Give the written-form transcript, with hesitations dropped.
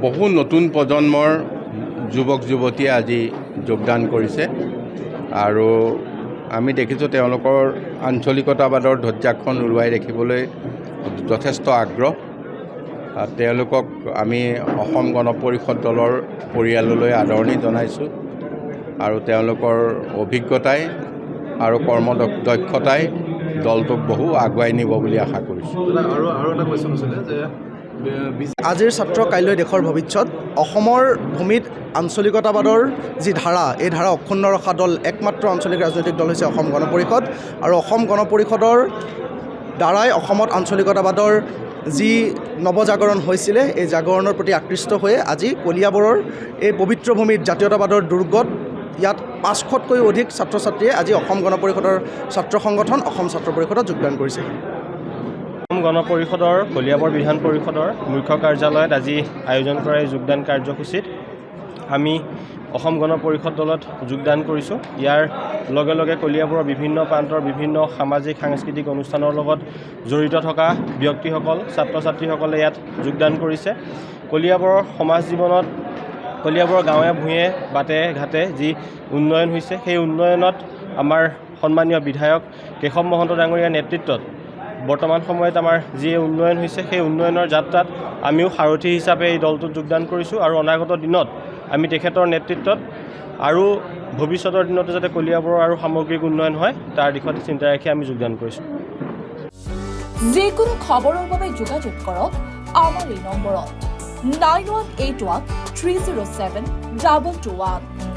বহু নতুন প্ৰজন্মৰ যুৱক যুৱতীয়ে আজি যোগদান কৰিছে আৰু আমি দেখিছোঁ তেওঁলোকৰ আঞ্চলিকতাবাদৰ ধ্বজাখন উৰুৱাই ৰাখিবলৈ যথেষ্ট আগ্ৰহ। তেওঁলোকক আমি অসম গণ পৰিষদ দলৰ পৰিয়াললৈ আদৰণি জনাইছোঁ আৰু তেওঁলোকৰ অভিজ্ঞতাই আৰু কৰ্মদক্ষতাই দলটোক বহু আগুৱাই নিব বুলি আশা কৰিছোঁ। আৰু এটা কোৱেশ্যন আছিলে যে আজিৰ ছাত্ৰ কাইলৈ দেশৰ ভৱিষ্যত। অসমৰ ভূমিত আঞ্চলিকতাবাদৰ যি ধাৰা, এই ধাৰা অক্ষুণ্ণ ৰখা দল একমাত্ৰ আঞ্চলিক ৰাজনৈতিক দল হৈছে অসম গণ পৰিষদ আৰু অসম গণ পৰিষদৰ দ্বাৰাই অসমত আঞ্চলিকতাবাদৰ যি নৱজাগৰণ হৈছিলে, এই জাগৰণৰ প্ৰতি আকৃষ্ট হৈয়ে আজি কলিয়াবৰৰ এই পবিত্ৰ ভূমিত জাতীয়তাবাদৰ দুৰ্গত ইয়াত 500তকৈও অধিক ছাত্ৰ ছাত্ৰীয়ে আজি অসম গণ পৰিষদৰ ছাত্ৰ সংগঠন অসম ছাত্ৰ পৰিষদত যোগদান কৰিছে। অসম গণ পৰিষদৰ কলিয়াবৰ বিধান পৰিষদৰ মুখ্য কাৰ্যালয়ত আজি আয়োজন কৰা এই যোগদান কাৰ্যসূচীত আমি অসম গণ পৰিষদ দলত যোগদান কৰিছোঁ। ইয়াৰ লগে লগে কলিয়াবৰৰ বিভিন্ন প্ৰান্তৰ বিভিন্ন সামাজিক সাংস্কৃতিক অনুষ্ঠানৰ লগত জড়িত থকা ব্যক্তিসকল ছাত্ৰ ছাত্ৰীসকলে ইয়াত যোগদান কৰিছে। কলিয়াবৰৰ সমাজ জীৱনত কলিয়াবৰৰ গাঁৱে ভূঞে বাটে ঘাটে যি উন্নয়ন হৈছে, সেই উন্নয়নত আমাৰ সন্মানীয় বিধায়ক কেশৱ মহন্ত ডাঙৰীয়াৰ নেতৃত্বত বৰ্তমান সময়ত আমাৰ যি উন্নয়ন হৈছে, সেই উন্নয়নৰ যাত্ৰাত আমিও সাৰথী হিচাপে এই দলটোত যোগদান কৰিছোঁ আৰু অনাগত দিনত আমি তেখেতৰ নেতৃত্বত আৰু ভৱিষ্যতৰ দিনতো যাতে কলিয়াবৰৰ আৰু সামগ্ৰিক উন্নয়ন হয় তাৰ দিশত চিন্তা ৰাখি আমি যোগদান কৰিছোঁ। যিকোনো খবৰৰ বাবে যোগাযোগ কৰক আমাৰ এই নম্বৰত 9181 307 221।